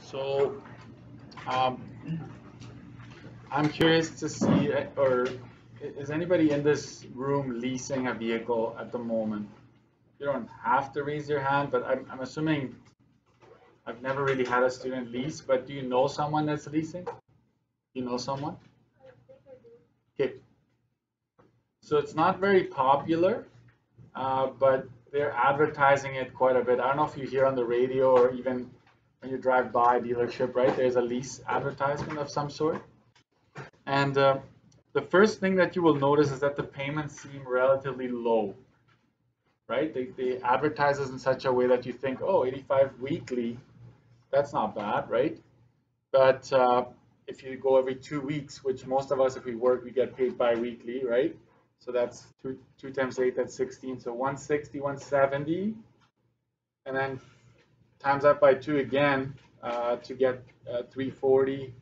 So um, I'm curious to see, or is anybody in this room leasing a vehicle at the moment? You don't have to raise your hand, but I'm assuming I've never really had a student lease, but do you know someone that's leasing? You know someone? Okay. So it's not very popular, but they're advertising it quite a bit. I don't know if you hear on the radio or even when you drive by a dealership, right? There's a lease advertisement of some sort. And the first thing that you will notice is that the payments seem relatively low, right? They advertise this in such a way that you think, oh, 85 weekly, that's not bad, right? But if you go every 2 weeks, which most of us, if we work, we get paid bi-weekly, right? So that's 2 times 8, that's 16. So 160, 170, and then times that by 2 again to get 340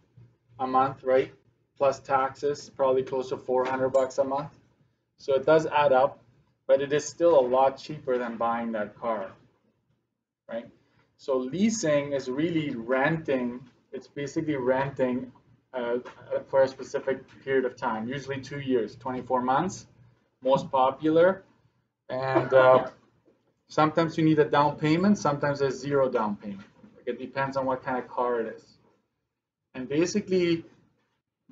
a month, right? Plus taxes, probably close to $400 a month. So it does add up, but it is still a lot cheaper than buying that car, right? So leasing is really renting. It's basically renting for a specific period of time, usually 2 years, 24 months, most popular. And sometimes you need a down payment, sometimes there's zero down payment. It depends on what kind of car it is. And basically,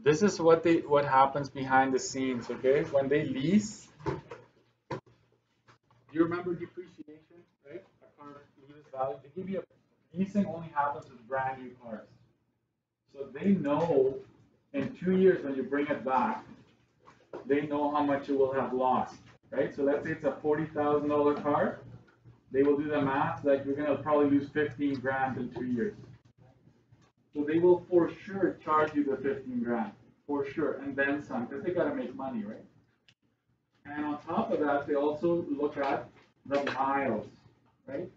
this is what happens behind the scenes, okay? When they lease, do you remember depreciation, right? A car loses value. They give you leasing only happens with brand new cars. So they know in 2 years when you bring it back, they know how much you will have lost, right? So let's say it's a $40,000 car. They will do the math, like you're gonna probably lose 15 grand in 2 years. So they will for sure charge you the 15 grand, for sure, and then some, because they gotta make money, right? And on top of that, they also look at the miles, right?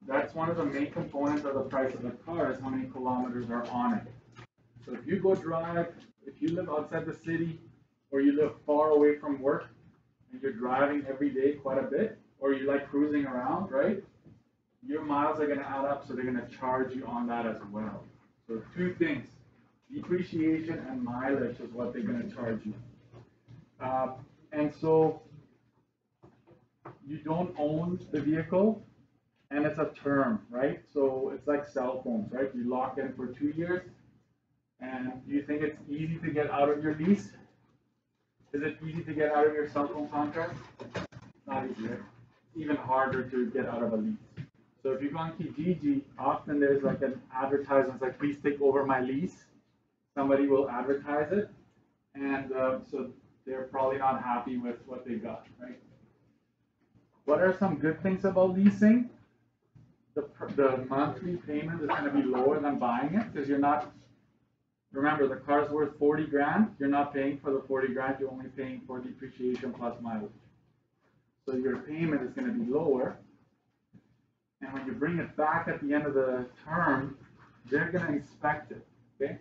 That's one of the main components of the price of the car is how many kilometers are on it. So if you go drive, if you live outside the city, or you live far away from work, and you're driving every day quite a bit, or you like cruising around, right? Your miles are gonna add up, so they're gonna charge you on that as well. So 2 things, depreciation and mileage is what they're going to charge you. And so you don't own the vehicle, and it's a term, right? So it's like cell phones, right? You lock in for 2 years, and do you think it's easy to get out of your lease? Is it easy to get out of your cell phone contract? Not easy, right? Even harder to get out of a lease. So if you go on Kijiji, often there's like an advertisement like, please take over my lease. Somebody will advertise it. And so they're probably not happy with what they got, right? What are some good things about leasing? The monthly payment is going to be lower than buying it because you're not, remember the car's worth 40 grand. You're not paying for the 40 grand. You're only paying for depreciation plus mileage. So your payment is going to be lower. And when you bring it back at the end of the term, they're going to inspect it, okay?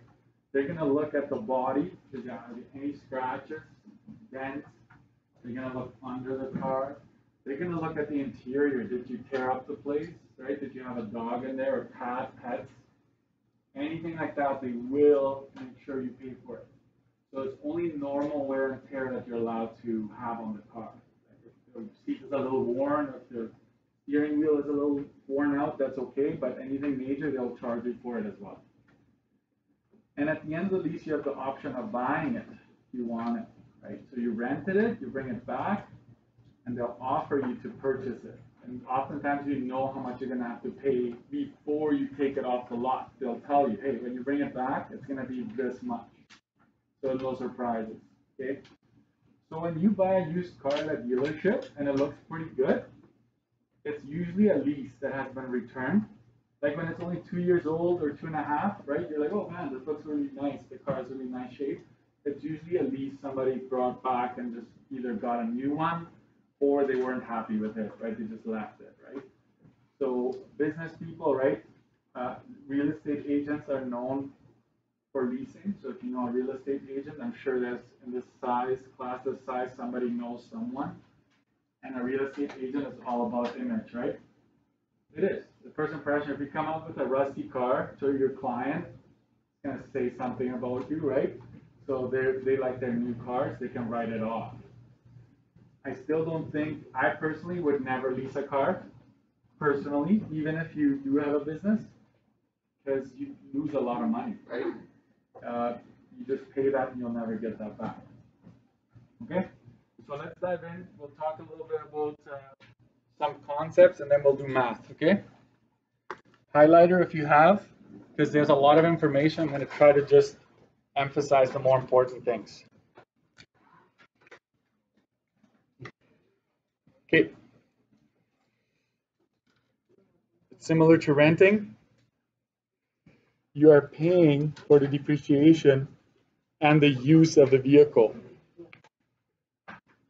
They're going to look at the body, is there any scratches, dents? They're going to look under the car. They're going to look at the interior. Did you tear up the place, right? Did you have a dog in there or pets? Anything like that, they will make sure you pay for it. So it's only normal wear and tear that you're allowed to have on the car. Like if the seat is a little worn, or if the steering wheel is a little worn out, that's okay, but anything major, they'll charge you for it as well. And at the end of the lease, you have the option of buying it if you want it, right? So you rented it, you bring it back, and they'll offer you to purchase it. And oftentimes you know how much you're gonna have to pay before you take it off the lot. They'll tell you, hey, when you bring it back, it's gonna be this much. So no surprises, okay? So when you buy a used car at a dealership and it looks pretty good, it's usually a lease that has been returned. Like when it's only 2 years old or 2.5, right? You're like, oh man, this looks really nice. The car is really nice shape. It's usually a lease somebody brought back and just either got a new one or they weren't happy with it, right? They just left it, right? So business people, right? Real estate agents are known for leasing. So if you know a real estate agent, I'm sure that's in this size, class of size, somebody knows someone. And a real estate agent is all about image, right? It is. the first impression, if you come up with a rusty car to your client, it's going to say something about you, right? So they like their new cars, they can write it off. I still don't think, I personally would never lease a car, personally, even if you do have a business, because you lose a lot of money, right? You just pay that and you'll never get that back. Okay, so let's dive in. We'll talk a little bit about some concepts and then we'll do math, okay? Highlighter if you have, because there's a lot of information. I'm going to try to just emphasize the more important things. Okay. It's similar to renting. You are paying for the depreciation and the use of the vehicle.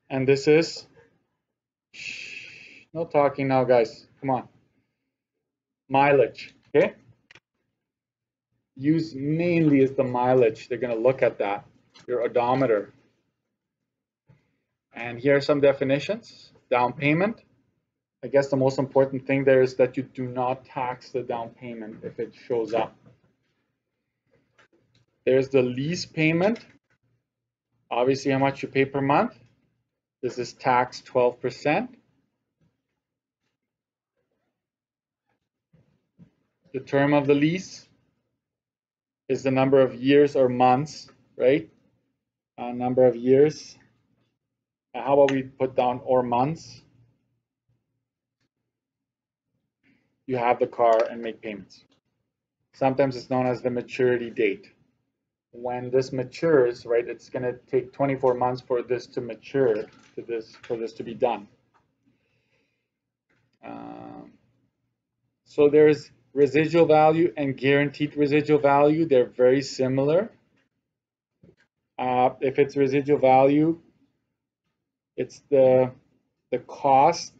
And this is, no talking now, guys. Come on. Mileage, okay? Use mainly is the mileage. They're going to look at that, your odometer. And here are some definitions. Down payment. I guess the most important thing there is that you do not tax the down payment if it shows up. There's the lease payment. Obviously, how much you pay per month. This is taxed 12%. The term of the lease is the number of years or months, right? Number of years. How about we put down or months? You have the car and make payments. Sometimes it's known as the maturity date. When this matures, right, it's going to take 24 months for this to mature, for this to be done. So there's residual value and guaranteed residual value. They're very similar. If it's residual value, it's the cost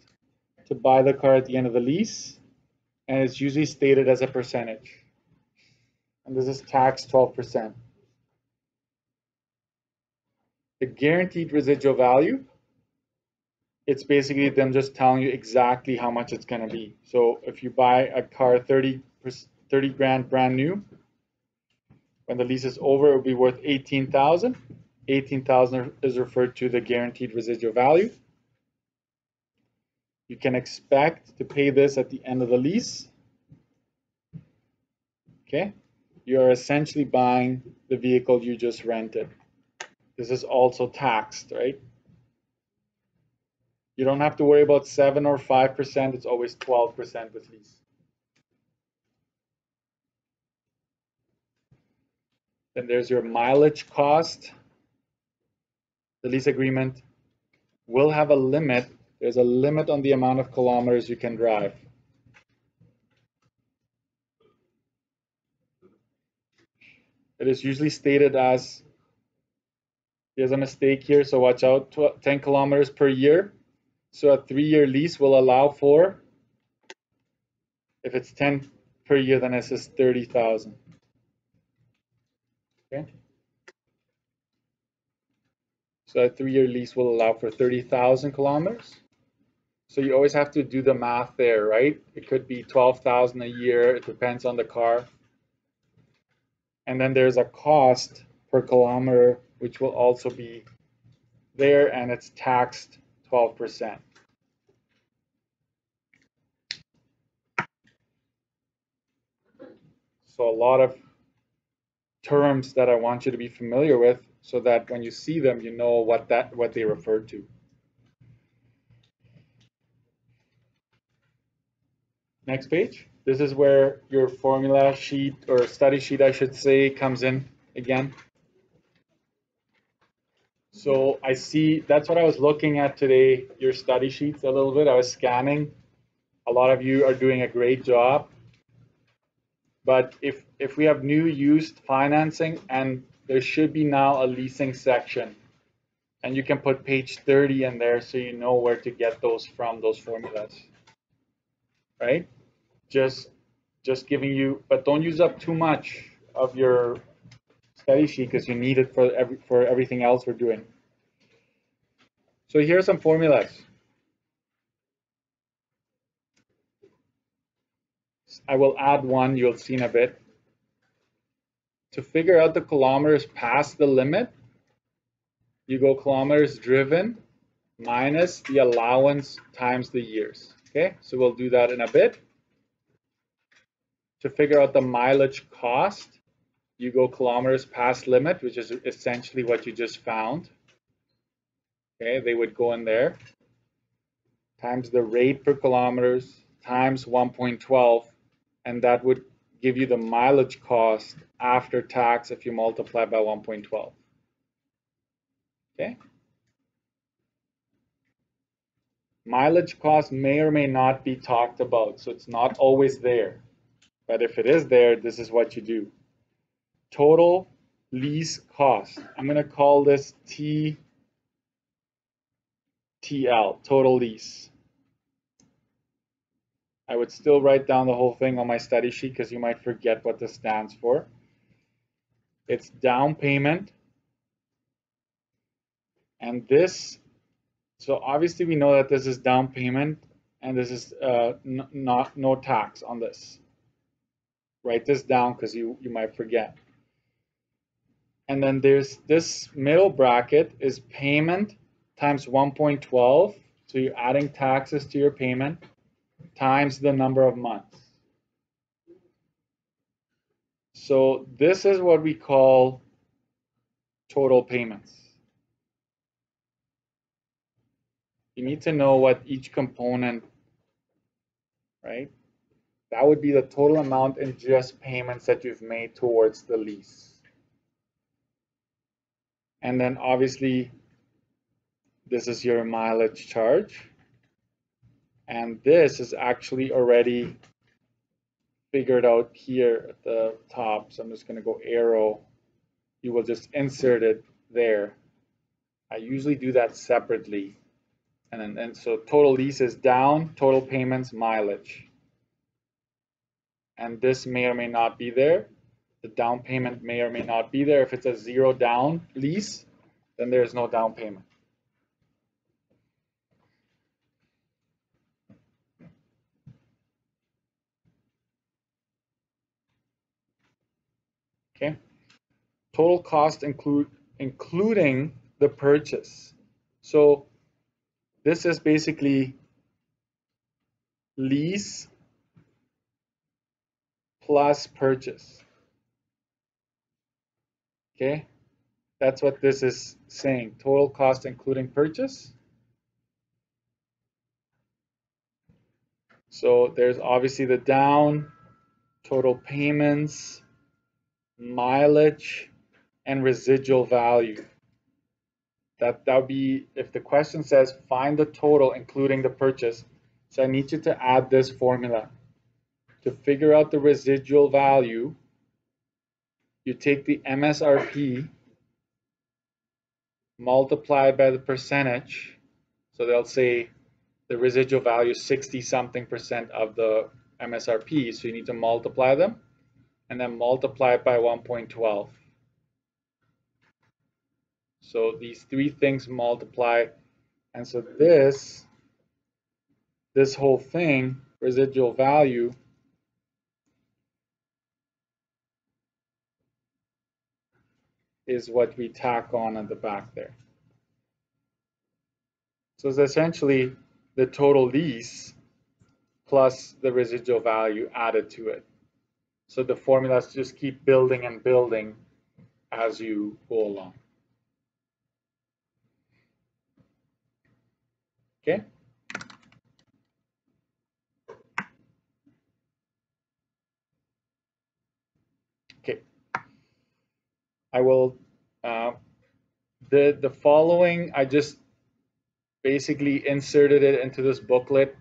to buy the car at the end of the lease, and it's usually stated as a percentage. And this is taxed 12%. The guaranteed residual value, it's basically them just telling you exactly how much it's going to be. So if you buy a car 30 grand brand new, when the lease is over, it will be worth 18,000. 18,000 is referred to the guaranteed residual value. You can expect to pay this at the end of the lease. Okay, you are essentially buying the vehicle you just rented. This is also taxed, right? You don't have to worry about 7 or 5%. It's always 12% with lease. Then there's your mileage cost. The lease agreement will have a limit. There's a limit on the amount of kilometers you can drive. It is usually stated as, there's a mistake here, so watch out, 10 kilometers per year. So a 3-year lease will allow for, if it's 10 per year, then it says 30,000. Okay. So a 3-year lease will allow for 30,000 kilometers. So you always have to do the math there, right? It could be 12,000 a year. It depends on the car. And then there's a cost per kilometer, which will also be there, and it's taxed 12%. So a lot of terms that I want you to be familiar with, so that when you see them, you know what they refer to. Next page. This is where your formula sheet, or study sheet I should say, comes in again. So I see, that's what I was looking at today, your study sheets a little bit. I was scanning. A lot of you are doing a great job. But if we have new used financing, and there should be now a leasing section, and you can put page 30 in there so you know where to get those from, those formulas, right? Just giving you, but don't use up too much of your study sheet because you need it for everything else we're doing. So here are some formulas. this, I will add one you'll see in a bit. To figure out the kilometers past the limit, you go kilometers driven minus the allowance times the years. Okay, so we'll do that in a bit. To figure out the mileage cost, you go kilometers past limit, which is essentially what you just found. Okay, they would go in there, times the rate per kilometers, times 1.12, and that would give you the mileage cost after tax if you multiply by 1.12. Okay. Mileage cost may or may not be talked about, so it's not always there. But if it is there, this is what you do. Total lease cost. I'm going to call this TTL, total lease. I would still write down the whole thing on my study sheet because you might forget what this stands for. It's down payment. And this, so obviously we know that this is down payment and this is no tax on this. Write this down because you might forget. And then there's this middle bracket is payment times 1.12. So you're adding taxes to your payment times the number of months. So this is what we call total payments. You need to know what each component, right? That would be the total amount in just payments that you've made towards the lease. And then obviously, this is your mileage charge. And this is actually already figured out here at the top. So I'm just going to go arrow. You will just insert it there. I usually do that separately. And so total lease is down, total payments, mileage. And this may or may not be there. The down payment may or may not be there. If it's a zero down lease, then there's no down payment. Okay. Total cost including the purchase. So this is basically lease plus purchase. Okay, that's what this is saying. Total cost including purchase. So there's obviously the down, total payments, mileage, and residual value. That would be, if the question says find the total including the purchase, so I need you to add this formula. To figure out the residual value, you take the MSRP multiplied by the percentage. So they'll say the residual value is 60-something% of the MSRP, so you need to multiply them and then multiply it by 1.12. So these three things multiply, and so this whole thing, residual value, is what we tack on at the back there. So it's essentially the total lease plus the residual value added to it. So the formulas just keep building and building as you go along. Okay? Okay. I will, the following, I just basically inserted it into this booklet.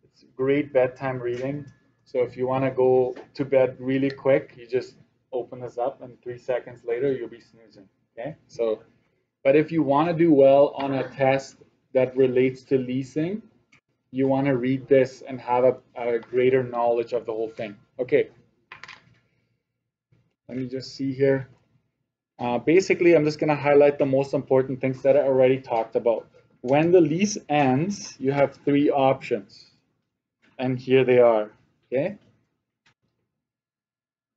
It's great bedtime reading. So if you want to go to bed really quick, you just open this up and 3 seconds later, you'll be snoozing, okay? So, but if you want to do well on a test that relates to leasing, you want to read this and have a greater knowledge of the whole thing. Okay. Let me just see here. Basically, I'm just going to highlight the most important things that I already talked about. When the lease ends, you have three options. And here they are, okay?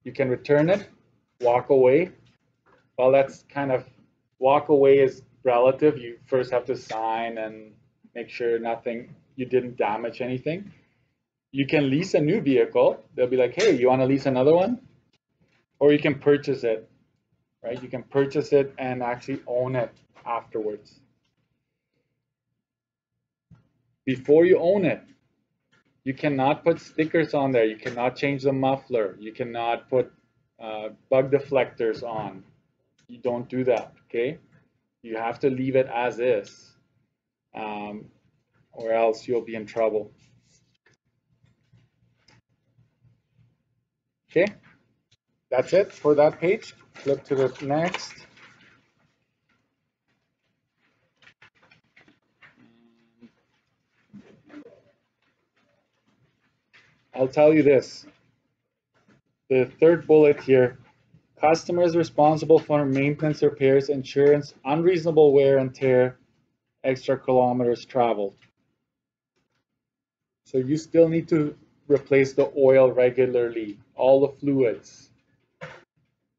You can return it, walk away. Well, that's kind of, walk away is relative. You first have to sign and make sure you didn't damage anything. You can lease a new vehicle. They'll be like, hey, you want to lease another one? Or you can purchase it, right? You can purchase it and actually own it afterwards. Before you own it, you cannot put stickers on there. You cannot change the muffler. You cannot put bug deflectors on. You don't do that, okay? You have to leave it as is, or else you'll be in trouble. Okay, that's it for that page. Flip to the next. I'll tell you this. The third bullet here, customers responsible for maintenance, repairs, insurance, unreasonable wear and tear, extra kilometers traveled. So you still need to replace the oil regularly, all the fluids.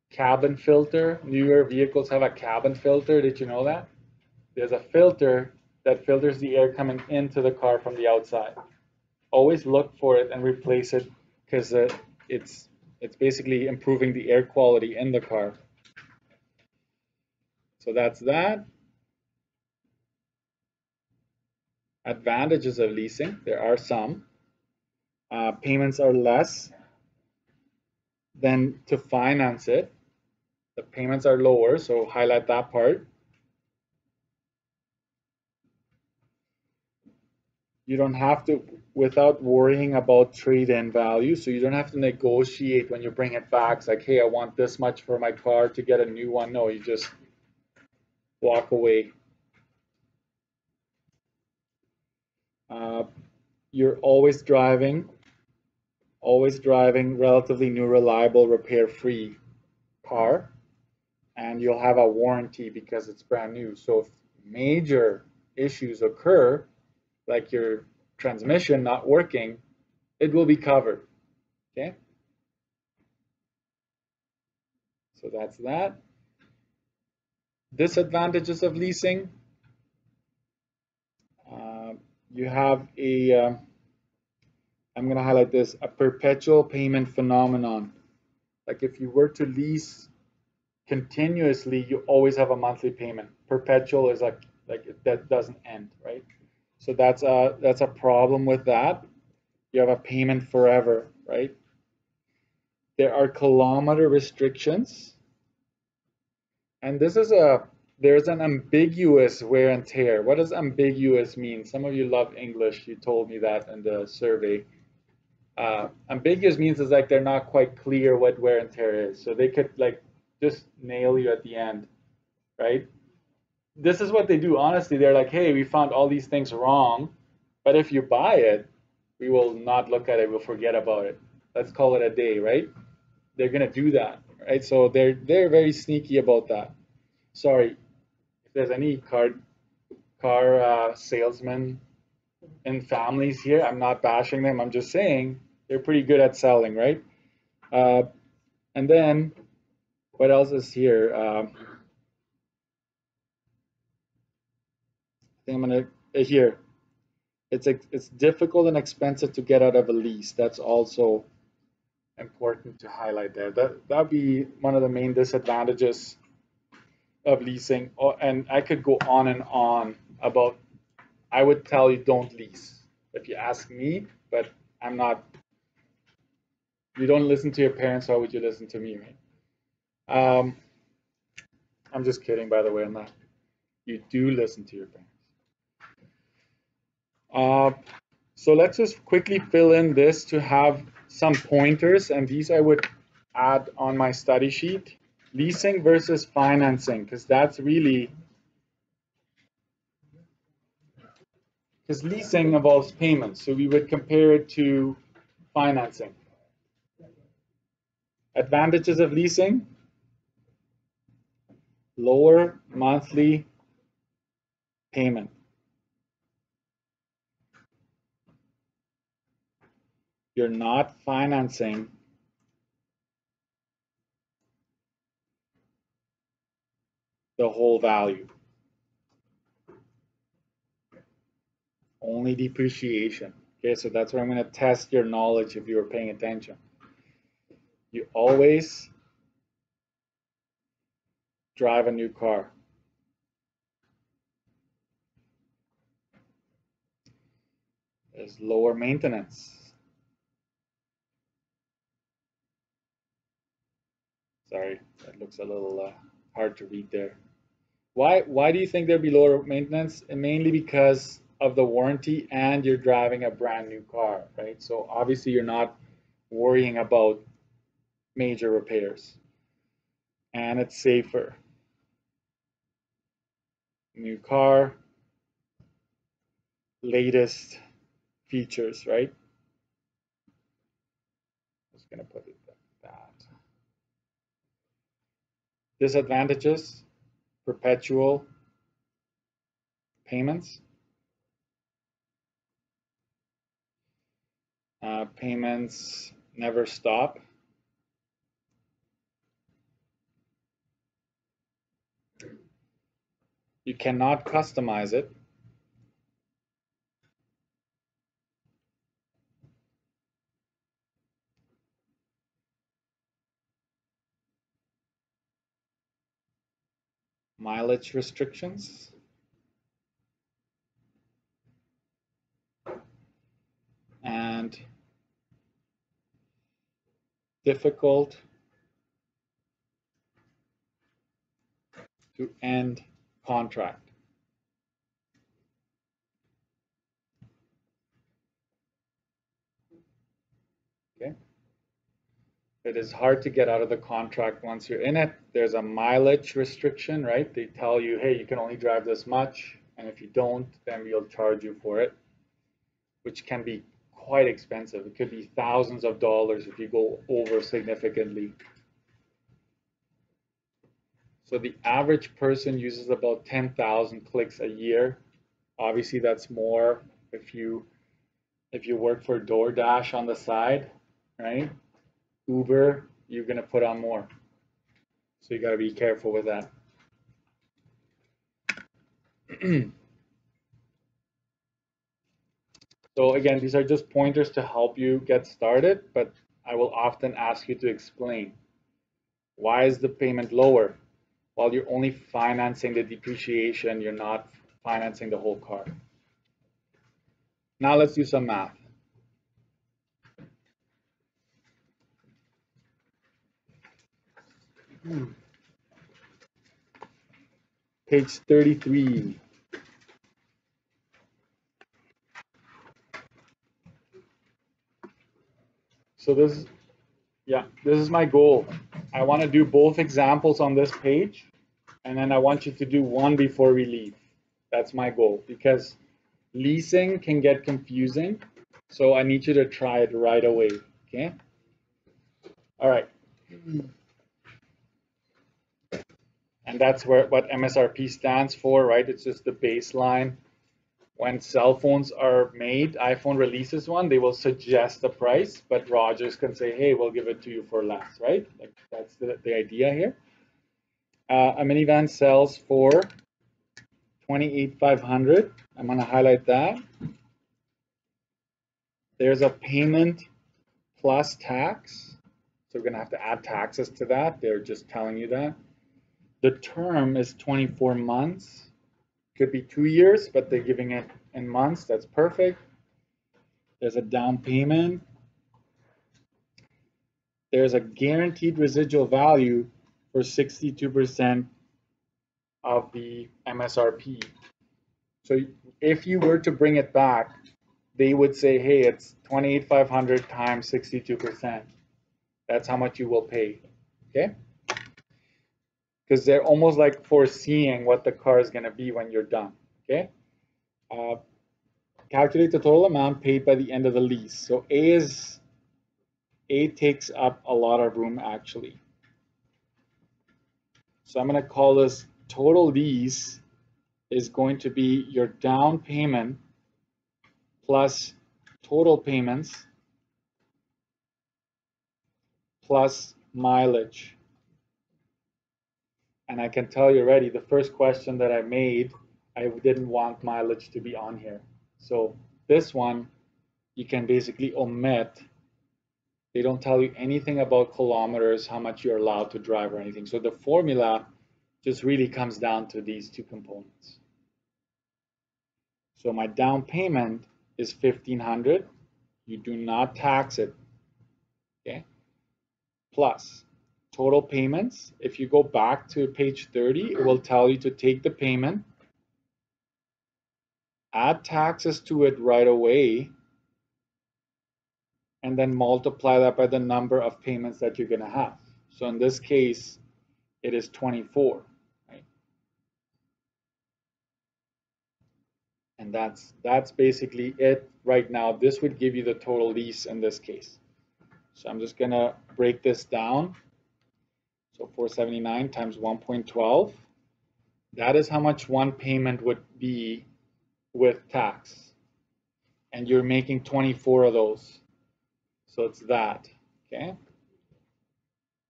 Cabin filter, newer vehicles have a cabin filter. Did you know that? There's a filter that filters the air coming into the car from the outside. Always look for it and replace it, because it's basically improving the air quality in the car. So that's that. Advantages of leasing, there are some. Payments are less than to finance it. The payments are lower, so highlight that part. You don't have to, without worrying about trade-in value, so you don't have to negotiate when you bring it back. It's like, hey, I want this much for my car to get a new one. No, you just walk away. You're always driving relatively new, reliable, repair-free car, and you'll have a warranty because it's brand new. So if major issues occur, like your transmission not working, it will be covered. Okay, so that's that. Disadvantages of leasing, you have I'm going to highlight this, a perpetual payment phenomenon. Like if you were to lease continuously, you always have a monthly payment. Perpetual is like that doesn't end, right? So that's a problem with that. You have a payment forever, right? There are kilometer restrictions, and there's an ambiguous wear and tear. What does ambiguous mean? Some of you love English. You told me that in the survey. Ambiguous means is like they're not quite clear what wear and tear is. So they could like just nail you at the end, right? This is what they do. Honestly, they're like, hey, we found all these things wrong, but if you buy it, we will not look at it. We'll forget about it. Let's call it a day, right? They're gonna do that, right? So they're very sneaky about that. Sorry, if there's any car salesmen and families here, I'm not bashing them. I'm just saying they're pretty good at selling, right? And then what else is here? I think I'm gonna here. It's difficult and expensive to get out of a lease. That's also important to highlight there. That'd be one of the main disadvantages of leasing. And I could go on and on about. I would tell you don't lease if you ask me, but I'm not. You don't listen to your parents. Why would you listen to me, right? I'm just kidding, by the way, on that. You do listen to your parents. So let's just quickly fill in this to have some pointers, and these I would add on my study sheet. Leasing versus financing, because that's really, because leasing involves payments, so we would compare it to financing. Advantages of leasing: lower monthly payment. You're not financing the whole value. Only depreciation. Okay, so that's where I'm going to test your knowledge if you were paying attention. You always drive a new car. There's lower maintenance. Sorry, that looks a little hard to read there. Why do you think there'd be lower maintenance? And mainly because of the warranty and you're driving a brand new car, right? So obviously you're not worrying about major repairs. And it's safer. New car, latest features, right? I'm just gonna put it like that. Disadvantages, perpetual payments. Payments never stop. You cannot customize it. Mileage restrictions. And difficult to end contract. Okay. It is hard to get out of the contract once you're in it. There's a mileage restriction, right? They tell you, hey, you can only drive this much, and if you don't, then we'll charge you for it, which can be quite expensive. It could be thousands of dollars if you go over significantly. So the average person uses about 10,000 clicks a year. Obviously, that's more if you work for DoorDash on the side, right? Uber, you're gonna put on more. So you gotta be careful with that. So again, these are just pointers to help you get started, but I will often ask you to explain. Why is the payment lower? While you're only financing the depreciation, you're not financing the whole car. Now let's do some math. Page 33. So this is my goal. I want to do both examples on this page, and then I want you to do one before we leave. That's my goal, because leasing can get confusing, so I need you to try it right away, okay? All right. And that's what MSRP stands for, right? It's just the baseline. When cell phones are made, iPhone releases one, they will suggest a price, but Rogers can say, hey, we'll give it to you for less, right? Like that's the idea here. A minivan sells for $28,500. I'm going to highlight that. There's a payment plus tax. So we're going to have to add taxes to that. They're just telling you that. The term is 24 months. Could be 2 years, but they're giving it in months. That's perfect. There's a down payment. There's a guaranteed residual value for 62% of the MSRP. So if you were to bring it back, they would say, hey, it's 28,500 times 62%. That's how much you will pay, okay? Because they're almost like foreseeing what the car is going to be when you're done, okay? Calculate the total amount paid by the end of the lease. So A takes up a lot of room actually. So I'm going to call this total lease is going to be your down payment plus total payments plus mileage. And I can tell you already, the first question that I made, I didn't want mileage to be on here. So this one, you can basically omit. They don't tell you anything about kilometers, how much you're allowed to drive or anything. So the formula just really comes down to these two components. So my down payment is $1,500. You do not tax it, okay? Plus total payments. If you go back to page 30, it will tell you to take the payment, add taxes to it right away, and then multiply that by the number of payments that you're going to have. So in this case, it is 24, right? And that's basically it right now. This would give you the total lease in this case. So I'm just going to break this down. So 479 times 1.12. That is how much one payment would be with tax. And you're making 24 of those. So it's that, okay?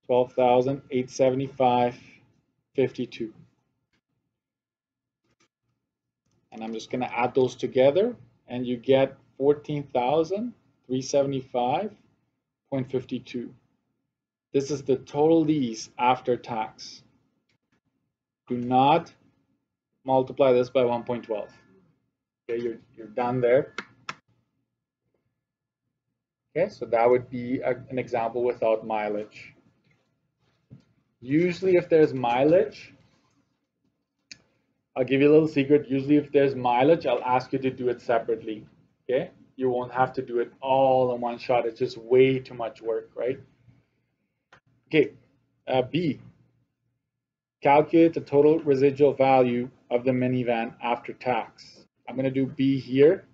12,875.52. And I'm just going to add those together, and you get 14,375.52. This is the total lease after tax. Do not multiply this by 1.12. Okay, you're done there. Okay, so that would be an example without mileage. Usually if there's mileage, I'll give you a little secret. Usually if there's mileage, I'll ask you to do it separately, okay? You won't have to do it all in one shot. It's just way too much work, right? Okay, B, calculate the total residual value of the minivan after tax. I'm gonna do B here.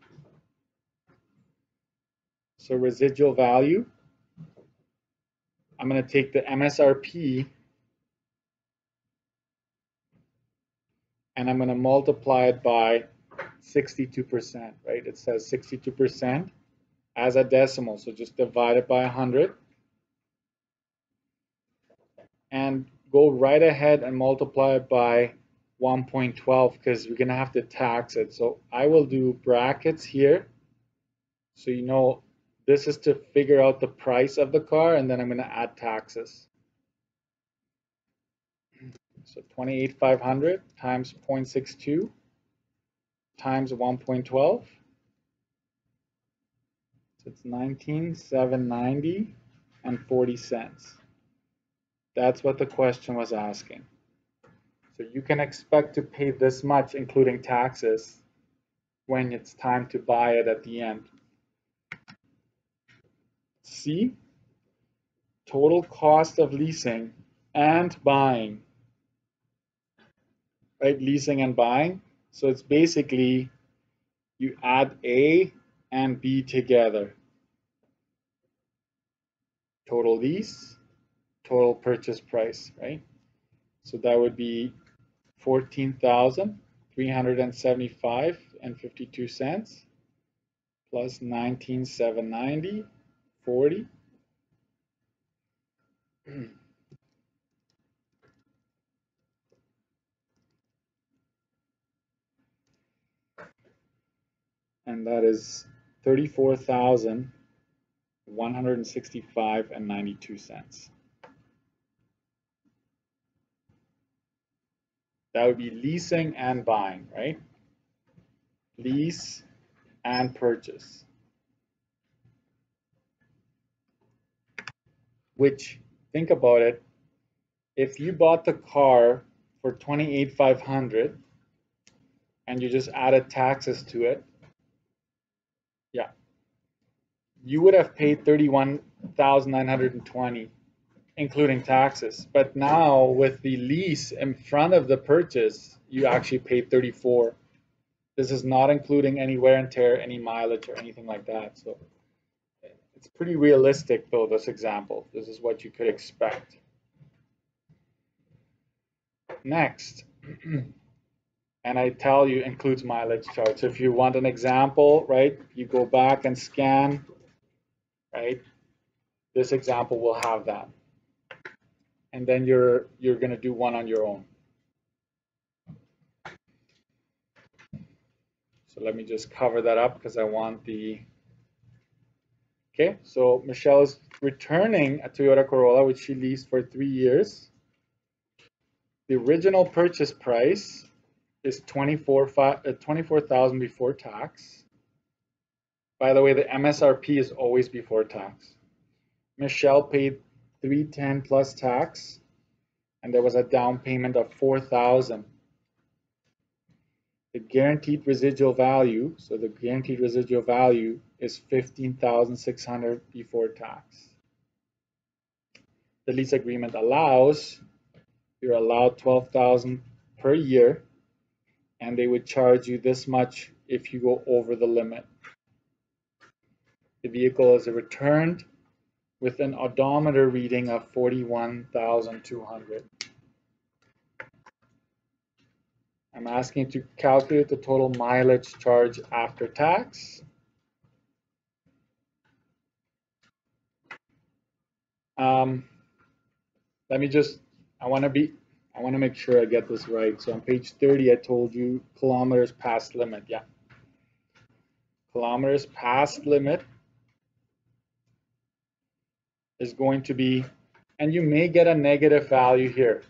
So residual value, I'm gonna take the MSRP and I'm going to multiply it by 62%, right? It says 62% as a decimal, so just divide it by 100 and go right ahead and multiply it by 1.12 because we're going to have to tax it. So I will do brackets here, so you know this is to figure out the price of the car, and then I'm going to add taxes. So 28,500 times 0.62 times 1.12. So it's 19,790 and 40 cents. That's what the question was asking. So you can expect to pay this much, including taxes, when it's time to buy it at the end. C, total cost of leasing and buying. Right, leasing and buying. So it's basically you add A and B together. Total lease, total purchase price, right? So that would be 14,375.52 cents plus 19,790.40. And that is 34,165.92 cents. That would be leasing and buying, right? Lease and purchase. Which, think about it, if you bought the car for 28,500 and you just added taxes to it, yeah, you would have paid 31,920, including taxes. But now with the lease in front of the purchase, you actually paid 34. This is not including any wear and tear, any mileage or anything like that. So it's pretty realistic though, this example. This is what you could expect. Next, and I tell you includes mileage charts. If you want an example, right, you go back and scan, right? This example will have that. And then you're going to do one on your own. So let me just cover that up because I want the, okay, so Michelle is returning a Toyota Corolla, which she leased for 3 years. The original purchase price is $24,000 before tax. By the way, the MSRP is always before tax. Michelle paid $310 plus tax, and there was a down payment of $4,000. The guaranteed residual value, so the guaranteed residual value is $15,600 before tax. The lease agreement allows, you're allowed $12,000 per year, and they would charge you this much if you go over the limit. The vehicle is returned with an odometer reading of 41,200. I'm asking you to calculate the total mileage charge after tax. Let me just, I want to make sure I get this right. So on page 30, I told you kilometers past limit. Yeah. Kilometers past limit is going to be, and you may get a negative value here.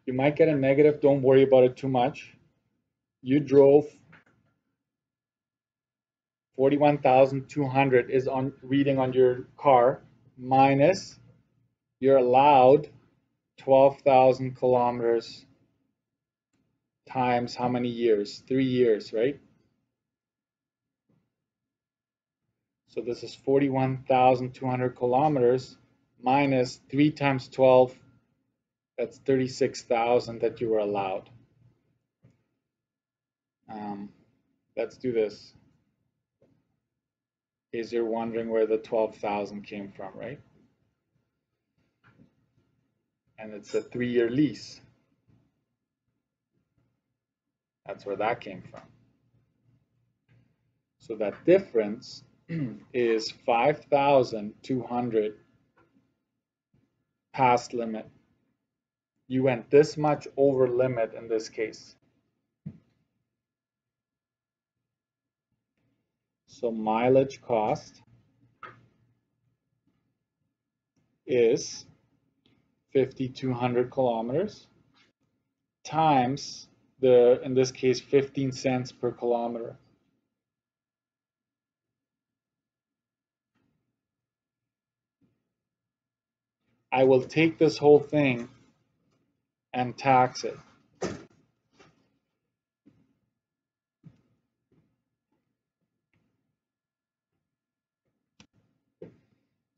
You might get a negative, don't worry about it too much. You drove 41,200 is on reading on your car, minus you're allowed 12,000 kilometers times how many years? 3 years, right? So this is 41,200 kilometers minus 3 times 12, that's 36,000 that you were allowed. Let's do this. In case you're wondering where the 12,000 came from, right? And it's a 3-year lease. That's where that came from. So that difference is 5,200 past limit. You went this much over limit in this case. So mileage cost is 5,200 kilometers times the, in this case, 15 cents per kilometer. I will take this whole thing and tax it.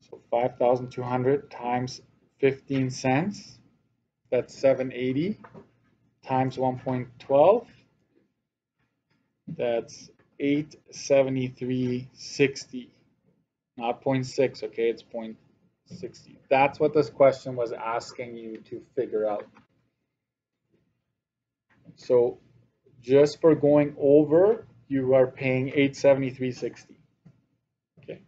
So 5,200 times 15 cents, that's 780, times 1.12, that's 873.60, not 0.6, okay, it's 0.60. That's what this question was asking you to figure out. So just for going over, you are paying 873.60. Okay.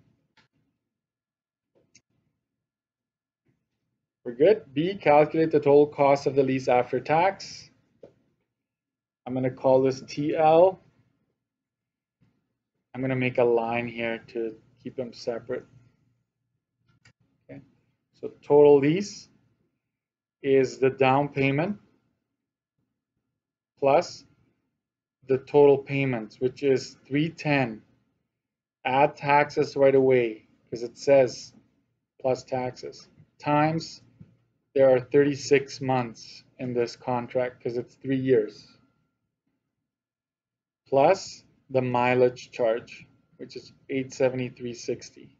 We're good. B, calculate the total cost of the lease after tax. I'm going to call this TL. I'm going to make a line here to keep them separate. Okay. So total lease is the down payment plus the total payments, which is 310. Add taxes right away because it says plus taxes, times there are 36 months in this contract because it's 3 years, plus the mileage charge, which is 873.60.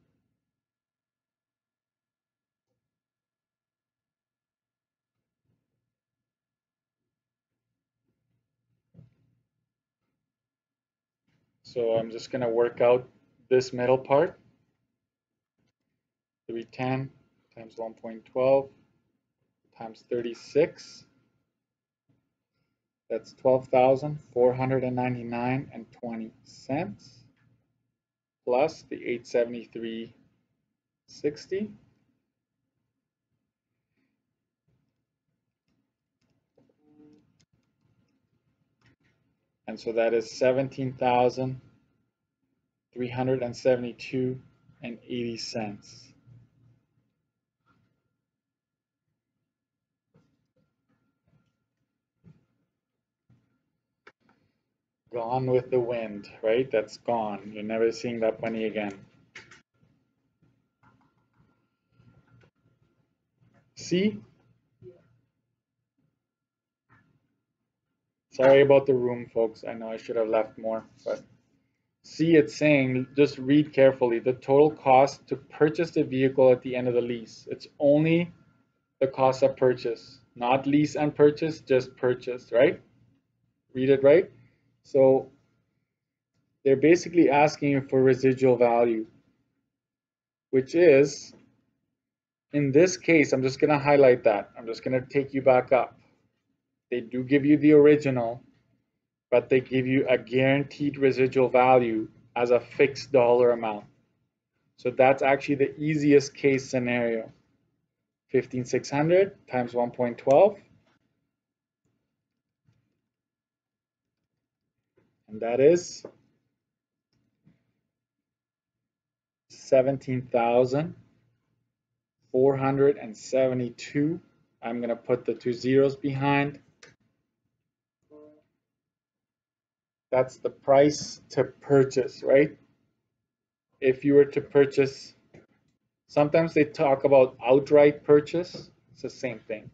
So I'm just going to work out this middle part. 310 times 1.12 times 36. That's 12,499.20 plus the 873.60. And so that is 17,372.80. Gone with the wind, right? That's gone. You're never seeing that money again. See? Sorry about the room, folks. I know I should have left more, but see, it's saying, just read carefully, the total cost to purchase the vehicle at the end of the lease. It's only the cost of purchase, not lease and purchase, just purchase, right? Read it right. So they're basically asking you for residual value, which is, in this case, I'm just going to highlight that. I'm just going to take you back up. They do give you the original, but they give you a guaranteed residual value as a fixed dollar amount. So that's actually the easiest case scenario. 15,600 times 1.12, and that is 17,472. I'm going to put the 2 zeros behind. That's the price to purchase, right? If you were to purchase, sometimes they talk about outright purchase. It's the same thing.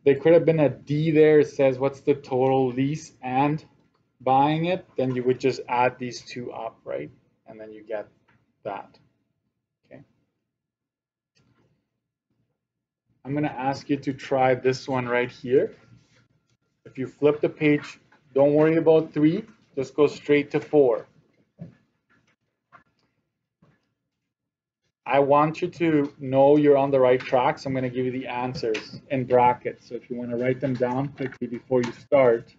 There could have been a D there. It says what's the total lease and buying it. Then you would just add these two up, right? And then you get that. Okay. I'm going to ask you to try this one right here. If you flip the page, don't worry about 3, just go straight to 4. I want you to know you're on the right track, so I'm going to give you the answers in brackets. So if you want to write them down quickly before you start.